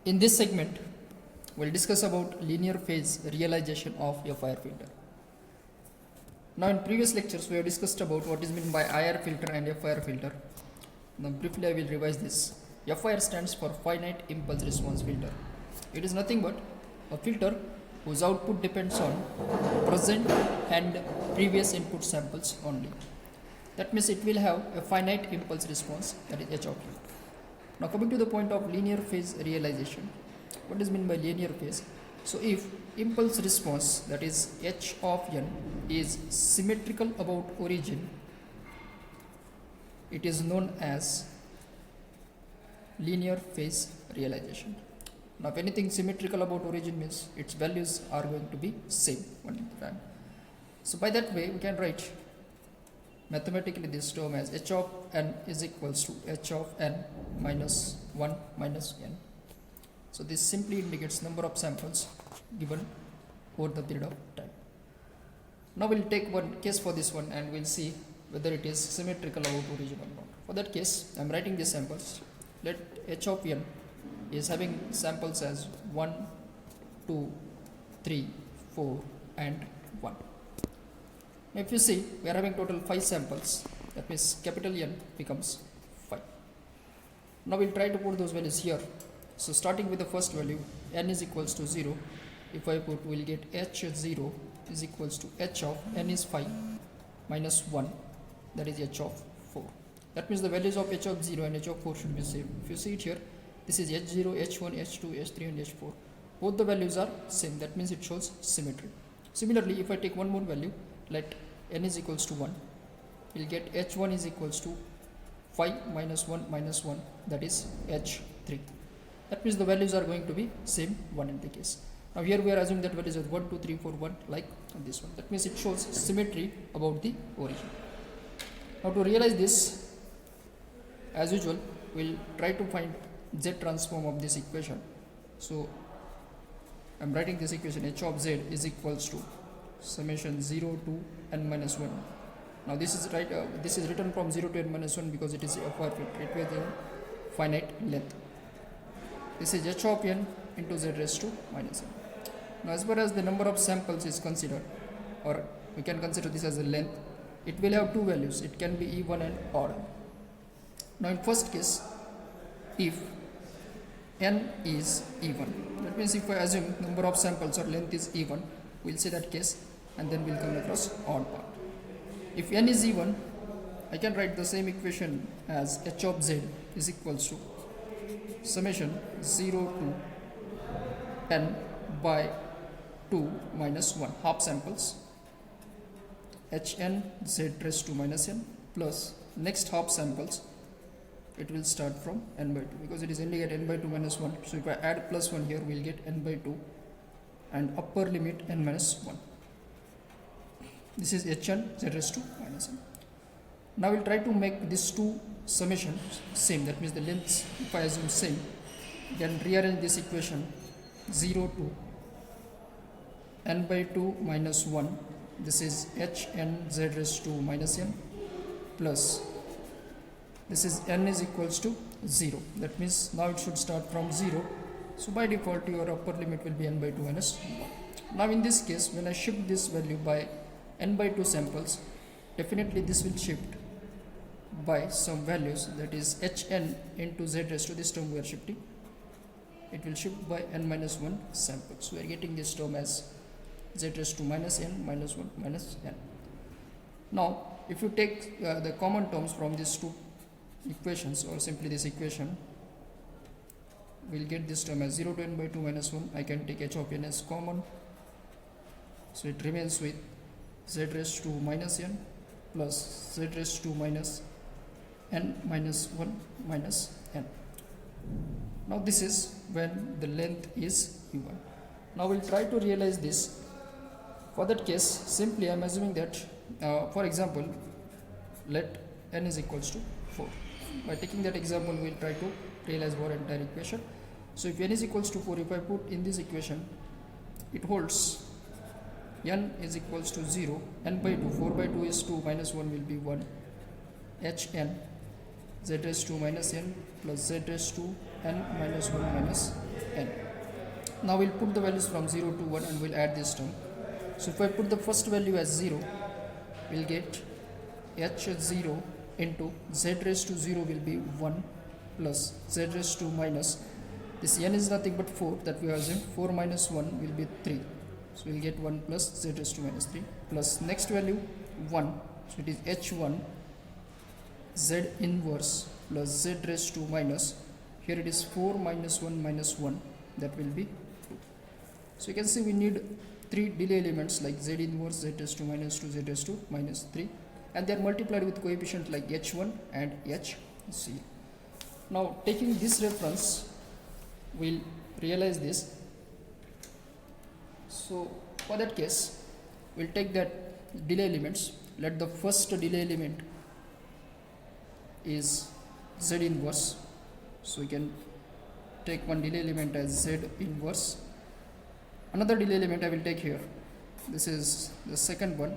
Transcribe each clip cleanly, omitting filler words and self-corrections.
In this segment, we'll discuss about linear phase realization of FIR filter. Now in previous lectures, we have discussed about what is meant by IR filter and FIR filter. Now briefly I will revise this. FIR stands for finite impulse response filter. It is nothing but a filter whose output depends on present and previous input samples only. That means it will have a finite impulse response, that is h of u. Now coming to the point of linear phase realization, what is meant by linear phase? So if impulse response, that is h of n, is symmetrical about origin, it is known as linear phase realization. Now if anything symmetrical about origin means its values are going to be same one time. So by that way we can write mathematically this term as h of n is equals to h of n minus 1 minus n. So this simply indicates number of samples given over the period of time. Now we'll take one case for this one and we'll see whether it is symmetrical about origin or not. For that case, I am writing these samples. Let h of n is having samples as 1, 2, 3, 4 and 1. Now if you see, we are having total 5 samples, that means capital N becomes 5. Now we'll try to put those values here. So starting with the first value, n is equals to 0. If I put, we'll get h0 is equals to h of n is 5 minus 1, that is h of 4. That means the values of h of 0 and h of 4 should be same. If you see it here, this is h0, h1, h2, h3 and h4. Both the values are same, that means it shows symmetry. Similarly, if I take one more value, let n is equals to 1, we'll get h1 is equals to 5 minus 1 minus 1, that is h3. That means the values are going to be same one in the case. Now here we are assuming that values are 1, 2, 3, 4, 1 like this one. That means it shows symmetry about the origin. Now to realize this, as usual, we'll try to find z transform of this equation. So I'm writing this equation, h of z is equals to summation 0 to n minus 1. Now this is this is written from 0 to n minus 1 because it is a FIR filter, it has a finite length. This is h of n into z raised to minus n. Now as far as the number of samples is considered, or we can consider this as a length, it will have two values, it can be even and odd. Now in first case, if n is even, that means if I assume number of samples or length is even, we'll say that case and then we'll come across odd part. If n is even, I can write the same equation as h of z is equals to summation 0 to n by 2 minus 1 half samples hn z raised to minus n plus next half samples, it will start from n by 2 because it is ending at n by 2 minus 1. So if I add plus 1 here, we'll get n by 2 and upper limit n minus 1. This is hn z raised to minus n. Now we'll try to make these two summations same, that means the lengths, if I assume same, then rearrange this equation 0 to n by 2 minus 1, this is hn z raised to minus n plus this is n is equals to 0. That means now it should start from 0. So by default your upper limit will be n by 2 minus 1. Now in this case, when I shift this value by n by 2 samples, definitely this will shift by some values, that is hn into z raised to, this term we are shifting, it will shift by n minus 1 samples. We are getting this term as z raised to minus n minus 1 minus n. Now if you take the common terms from these two equations or simply this equation, we'll get this term as 0 to n by 2 minus 1. I can take h of n as common, so it remains with z raised to minus n plus z raised to minus n minus 1 minus n. Now this is when the length is even. Now we'll try to realize this. For that case, simply I am assuming that for example, let n is equals to 4. By taking that example, we'll try to realize our entire equation. So if n is equals to 4, if I put in this equation, it holds n is equals to 0, n by 2, 4 by 2 is 2, minus 1 will be 1, hn z raised to minus n plus z raised to n minus 1 minus n. Now we'll put the values from 0 to 1 and we'll add this term. So if I put the first value as 0, we'll get h0 into z raised to 0 will be 1 plus z raised to minus, this n is nothing but 4 that we are using, 4 minus 1 will be 3. So we'll get 1 plus z raised to minus 3 plus next value 1. So it is h1 z inverse plus z raised to minus, here it is 4 minus 1 minus 1, that will be 2. So you can see we need 3 delay elements like z inverse, z raised to minus 2, z raised to minus 3, and they are multiplied with coefficient like h1 and hc. Now taking this reference, we'll realize this. So for that case, we'll take that delay elements. Let the first delay element is z inverse. So we can take one delay element as z inverse. Another delay element I will take here. This is the second one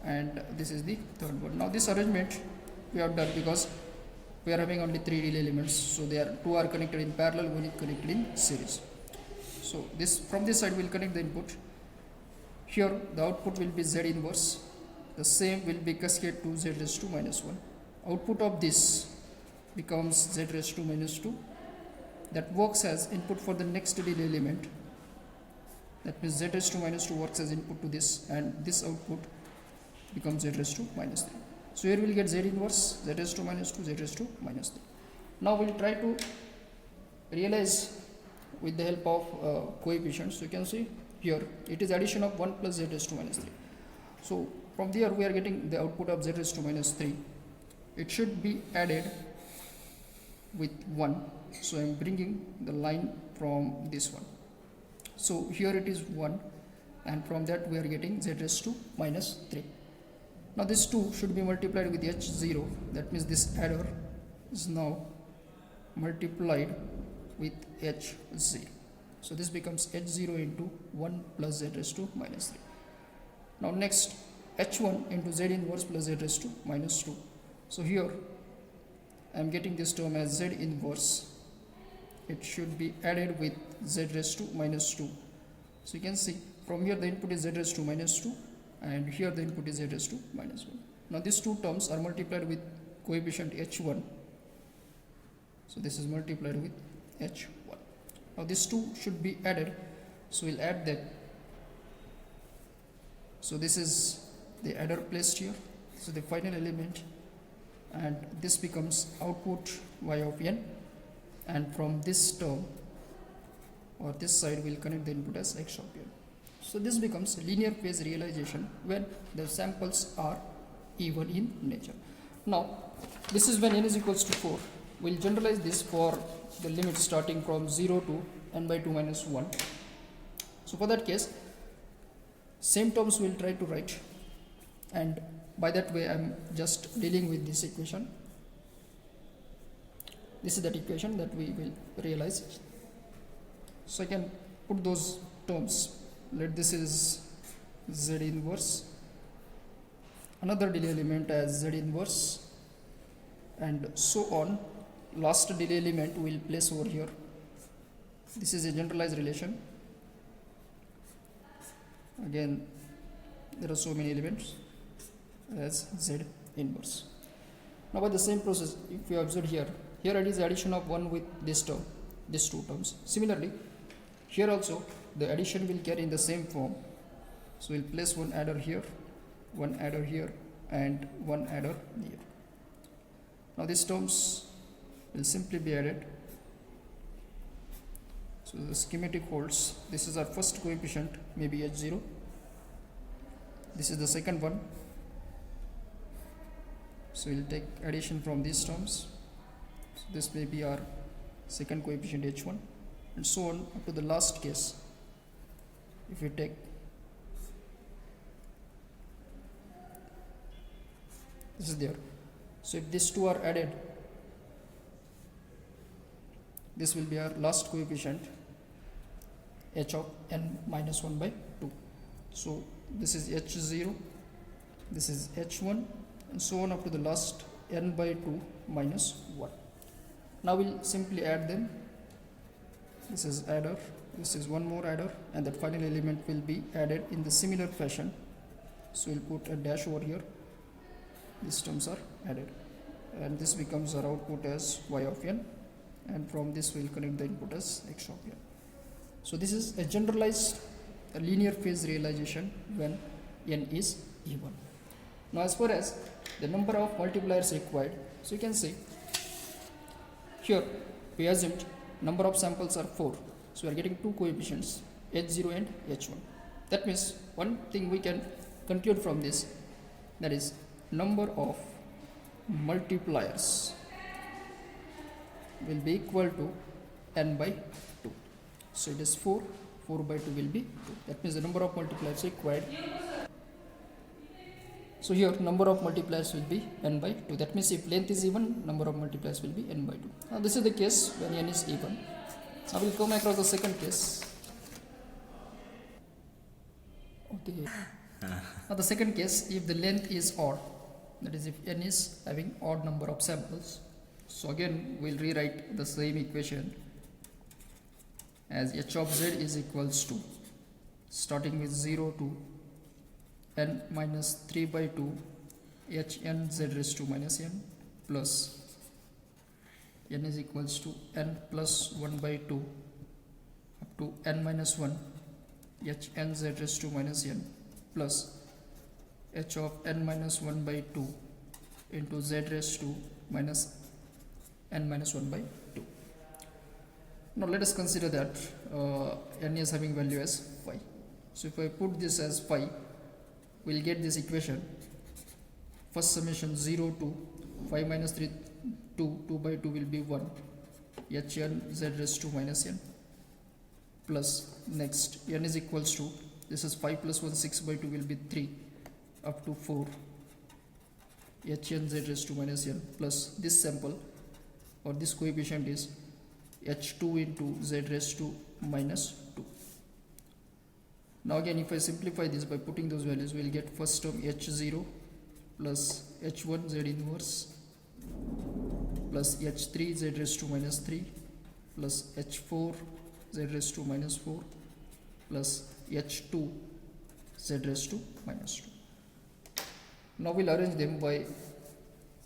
and this is the third one. Now this arrangement we have done because we are having only 3 delay elements. So they are 2 are connected in parallel, 1 is connected in series. So this from this side we will connect the input. Here the output will be z inverse. The same will be cascade to z raised to minus 1. Output of this becomes z raised to minus 2. That works as input for the next delay element. That means z raised to minus 2 works as input to this, and this output becomes z raised to minus 3. So here we'll get z inverse, z raised to minus 2, z raised to minus 3. Now we'll try to realize with the help of coefficients. So you can see here it is addition of 1 plus z raised to minus 3. So from there we are getting the output of z raised to minus 3. It should be added with 1. So I am bringing the line from this one. So here it is 1, and from that we are getting z raised to minus 3. Now this 2 should be multiplied with h0. That means this adder is now multiplied with h0. So this becomes h0 into 1 plus z raised to minus 3. Now next h1 into z inverse plus z raised to minus 2. So here I am getting this term as z inverse. It should be added with z raised to minus 2. So you can see from here the input is z raised to minus 2 and here the input is z raised to minus 1. Now these two terms are multiplied with coefficient h1. So this is multiplied with h1. Now these two should be added. So we'll add them. So this is the adder placed here. So the final element, and this becomes output y of n, and from this term or this side we'll connect the input as x of n. So this becomes linear phase realization when the samples are even in nature. Now this is when n is equals to 4. We'll generalize this for the limit starting from 0 to n by 2 minus 1. So for that case, same terms we'll try to write, and by that way I'm just dealing with this equation. This is that equation that we will realize. So I can put those terms. Let this is z inverse, another delay element as z inverse, and so on. Last delay element we will place over here. This is a generalized relation. Again there are so many elements as z inverse. Now by the same process, if you observe here it is addition of 1 with this term, these two terms. Similarly here also the addition will carry in the same form. So we'll place one adder here, and one adder here. Now these terms will simply be added. So the schematic holds. This is our first coefficient, maybe h0. This is the second one. So we'll take addition from these terms. So this may be our second coefficient h1, and so on up to the last case. If we take this is there. So if these two are added, this will be our last coefficient h of n minus 1 by 2. So this is h0, this is h1, and so on up to the last n by 2 minus 1. Now we'll simply add them. This is adder, this is one more adder, and that final element will be added in the similar fashion. So we'll put a dash over here. These terms are added, and this becomes our output as y of n, and from this we'll connect the input as x of n. So this is a generalized linear phase realization when n is even. Now as far as the number of multipliers required, so you can see here we assumed number of samples are 4, so we are getting two coefficients h0 and h1. That means one thing we can conclude from this, that is number of multipliers will be equal to n by 2. So it is 4 by 2 will be 2. That means the number of multipliers required. So here number of multipliers will be n by 2. That means if length is even, number of multipliers will be n by 2. Now this is the case when n is even. Now we will come across the second case. Okay. Now the second case, if the length is odd, that is if n is having odd number of samples. So again we will rewrite the same equation as h of z is equals to, starting with 0 to n minus 3 by 2 h n z raised to minus n plus n is equals to n plus 1 by 2 up to n minus 1 h n z raised to minus n plus h of n minus 1 by 2 into z raised to minus n minus 1 by 2. Now let us consider that n is having value as 5. So if I put this as 5, we will get this equation. First summation 0 to 5 minus 3, 2 by 2 will be 1, h n z raised to minus n, plus next n is equals to, this is 5 plus 1, 6 by 2 will be 3, up to 4, h n z raised to minus n, plus this sample or this coefficient is h2 into z raised to minus 2. Now again if I simplify this by putting those values, we will get first term h0 plus h1 z inverse plus h3 z raised to minus 3 plus h4 z raised to minus 4 plus h2 z raised to minus 2. Now we'll arrange them by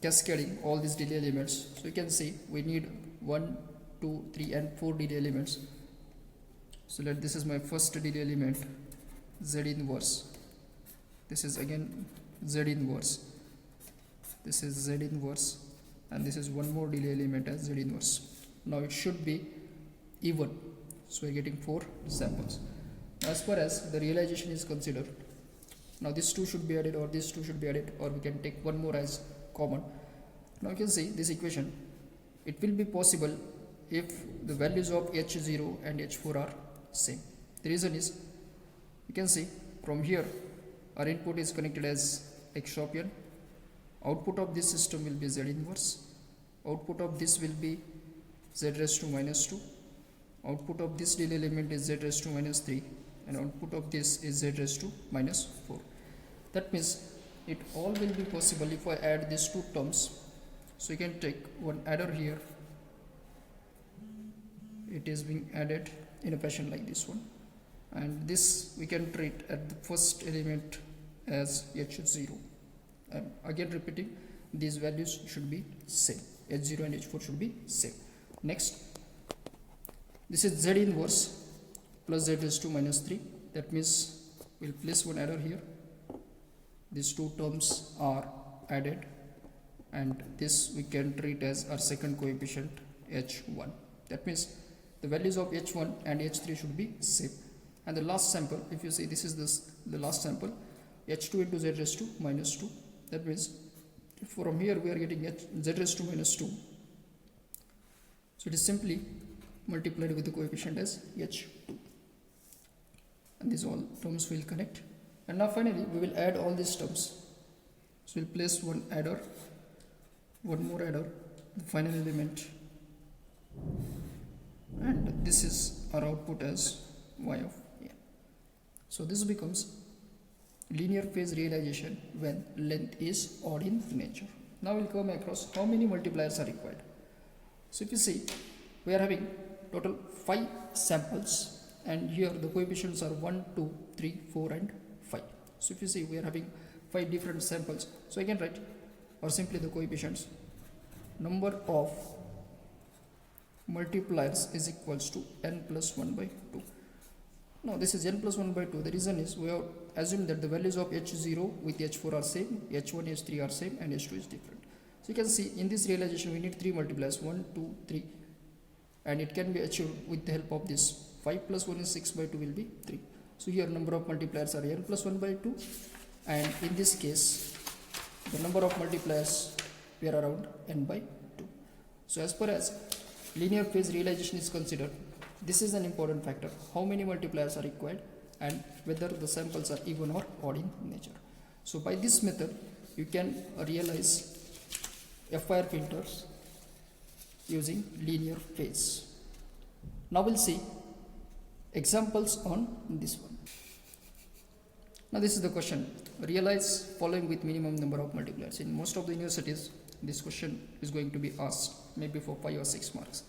cascading all these delay elements. So you can see we need 1, 2, 3 and 4 delay elements. So this is my first delay element, z inverse. This is again z inverse. This is z inverse, and this is one more delay element as z inverse. Now it should be even. So we're getting 4 samples. As far as the realization is considered, now these two should be added, or these two should be added, or we can take one more as common. Now you can see this equation, it will be possible if the values of h0 and h4 are same. The reason is, you can see from here our input is connected as x of n, output of this system will be z inverse, output of this will be z raised to minus 2, output of this delay element is z raised to minus 3, and output of this is z raised to minus 4. That means it all will be possible if I add these two terms. So you can take one adder here, it is being added in a fashion like this one, and this we can treat at the first element as h0, and again repeating, these values should be same, h0 and h4 should be same. Next, this is z inverse plus z raised to minus 3. That means we'll place one adder here, these two terms are added, and this we can treat as our second coefficient h1. That means the values of h1 and h3 should be same. And the last sample, if you see, this is the last sample, h2 into z raised to minus 2. That means from here we are getting z raised to minus 2. So it is simply multiplied with the coefficient as h2, and these all terms will connect. And now finally we will add all these terms. So we'll place one adder, one more adder, the final element, and this is our output as y of n. So this becomes linear phase realization when length is odd in nature. Now we'll come across how many multipliers are required. So if you see, we are having total 5 samples, and here the coefficients are 1, 2, 3, 4 and 5. So if you see, we are having 5 different samples. So I can write, or simply the coefficients, number of multipliers is equals to n plus 1 by 2. Now this is n plus 1 by 2. The reason is we have assumed that the values of h0 with h4 are same, h1, h3 are same, and h2 is different. So you can see in this realization we need 3 multipliers, 1, 2, 3, and it can be achieved with the help of this. 5 plus 1 is 6 by 2 will be 3. So here number of multipliers are n plus 1 by 2, and in this case the number of multipliers we are around n by 2. So as far as linear phase realization is considered, this is an important factor, how many multipliers are required and whether the samples are even or odd in nature. So by this method you can realize FIR filters using linear phase. Now we'll see examples on this one. Now this is the question, realize following with minimum number of multipliers. In most of the universities this question is going to be asked, maybe for 5 or 6 marks.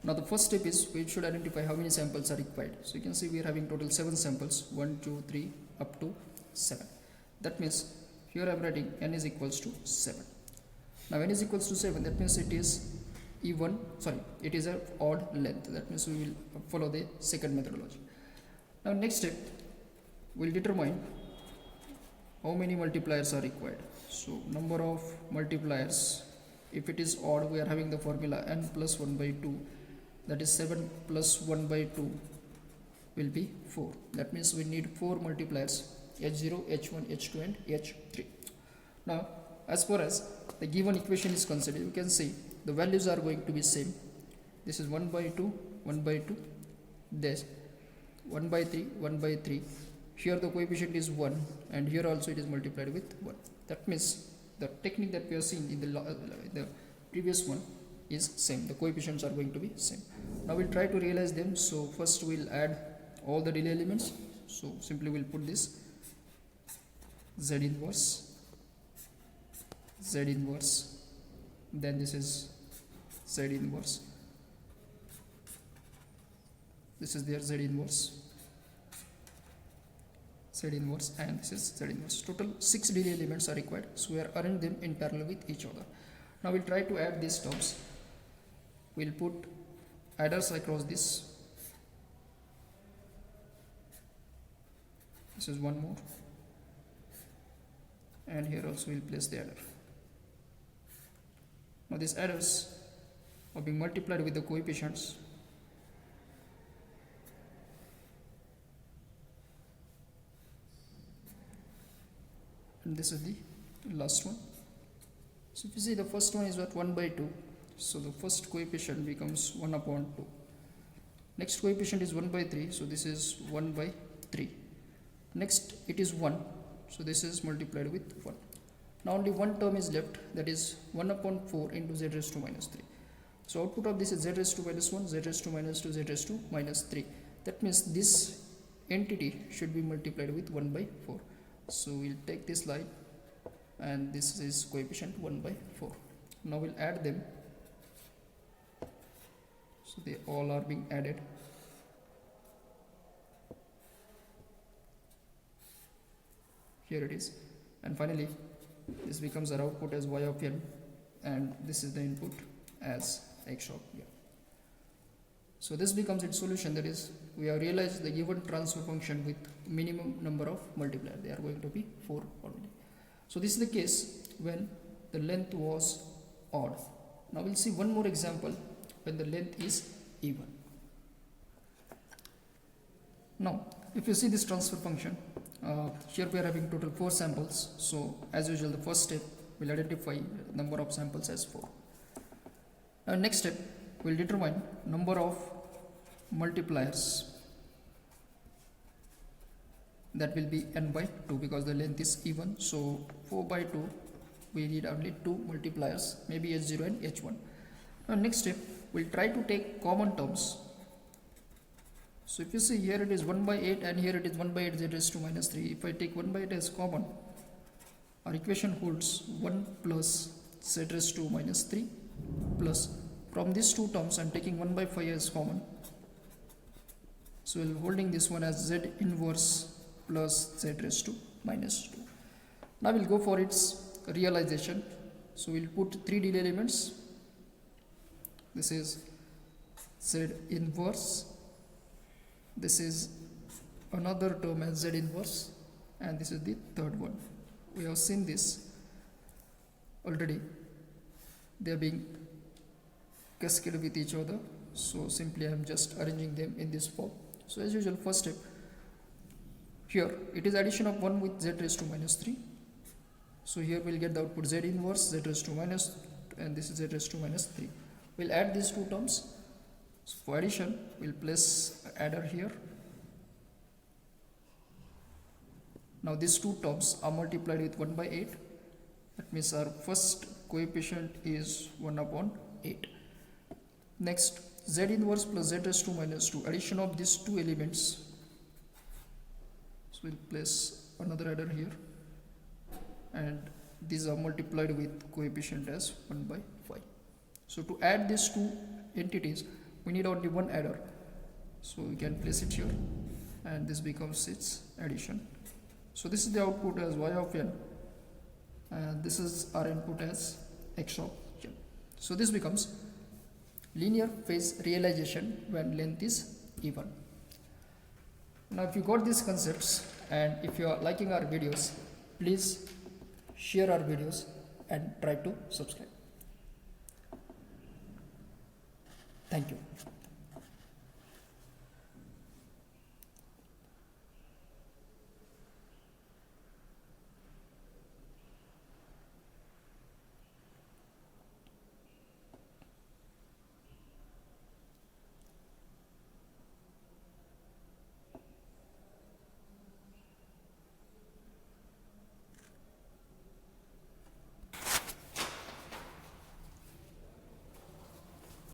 Now the first step is we should identify how many samples are required. So you can see we are having total 7 samples, 1, 2, 3 up to 7. That means here I am writing n is equals to 7. Now n is equals to 7, that means it is it is an odd length. That means we will follow the second methodology. Now next step, we'll determine how many multipliers are required. So number of multipliers, if it is odd, we are having the formula n plus 1 by 2, that is 7 plus 1 by 2 will be 4. That means we need 4 multipliers, h0, h1, h2 and h3. Now as far as the given equation is considered, you can see the values are going to be same. This is 1 by 2, 1 by 2, this 1 by 3, 1 by 3. Here the coefficient is 1 and here also it is multiplied with 1. That means the technique that we have seen in the previous one is same. The coefficients are going to be same. Now we'll try to realize them. So first we'll add all the delay elements. So simply we'll put this z inverse, then this is z inverse, this is their z inverse, and this is z inverse. Total 6 delay elements are required, so we are arranging them in parallel with each other. Now we'll try to add these terms. We'll put adders across this. This is one more, and here also we'll place the adder. Now these adders are being multiplied with the coefficients. And this is the last one. So if you see, the first one is what, 1 by 2. So the first coefficient becomes 1 upon 2. Next coefficient is 1 by 3. So this is 1 by 3. Next it is 1. So this is multiplied with 1. Now only one term is left, that is 1 upon 4 into z raised to minus 3. So output of this is z raised to minus 1, z raised to minus 2, z raised to minus 3. That means this entity should be multiplied with 1 by 4. So we'll take this line and this is coefficient 1 by 4. Now we'll add them. So they all are being added. Here it is. And finally this becomes our output as y of n, and this is the input as x of n. So this becomes its solution, that is we have realized the given transfer function with minimum number of multipliers. They are going to be 4 only. So this is the case when the length was odd. Now we'll see one more example when the length is even. Now if you see this transfer function, here we are having total 4 samples. So as usual, the first step will identify number of samples as 4. Now next step will determine number of multipliers, that will be n by 2 because the length is even. So 4 by 2 we need only 2 multipliers, maybe h0 and h1. Now next step we'll try to take common terms. So if you see, here it is 1 by 8 and here it is 1 by 8 z raised to minus 3. If I take 1 by 8 as common, our equation holds 1 plus z raised to minus 3 plus from these two terms I'm taking 1 by 5 as common. So we'll holding this one as z inverse plus z raised to minus 2. Now we'll go for its realization. So we'll put 3 delay elements. This is z inverse. This is another term as z inverse, and this is the third one. We have seen this already. They are being cascaded with each other. So simply I am just arranging them in this form. So as usual, first step, here it is addition of 1 with z raised to minus 3. So here we'll get the output z inverse, z raised to minus, and this is z raised to minus 3. We'll add these two terms. So for addition, we'll place adder here. Now these two terms are multiplied with 1 by 8. That means our first coefficient is 1 upon 8. Next, z inverse plus z raised to minus 2. Addition of these two elements. So we'll place another adder here. And these are multiplied with coefficient as 1 by 5. So to add these two entities, we need only one adder. So we can place it here, and this becomes its addition. So this is the output as y of n, and this is our input as x of n. So this becomes linear phase realization when length is even. Now if you got these concepts and if you are liking our videos, please share our videos and try to subscribe. Thank you.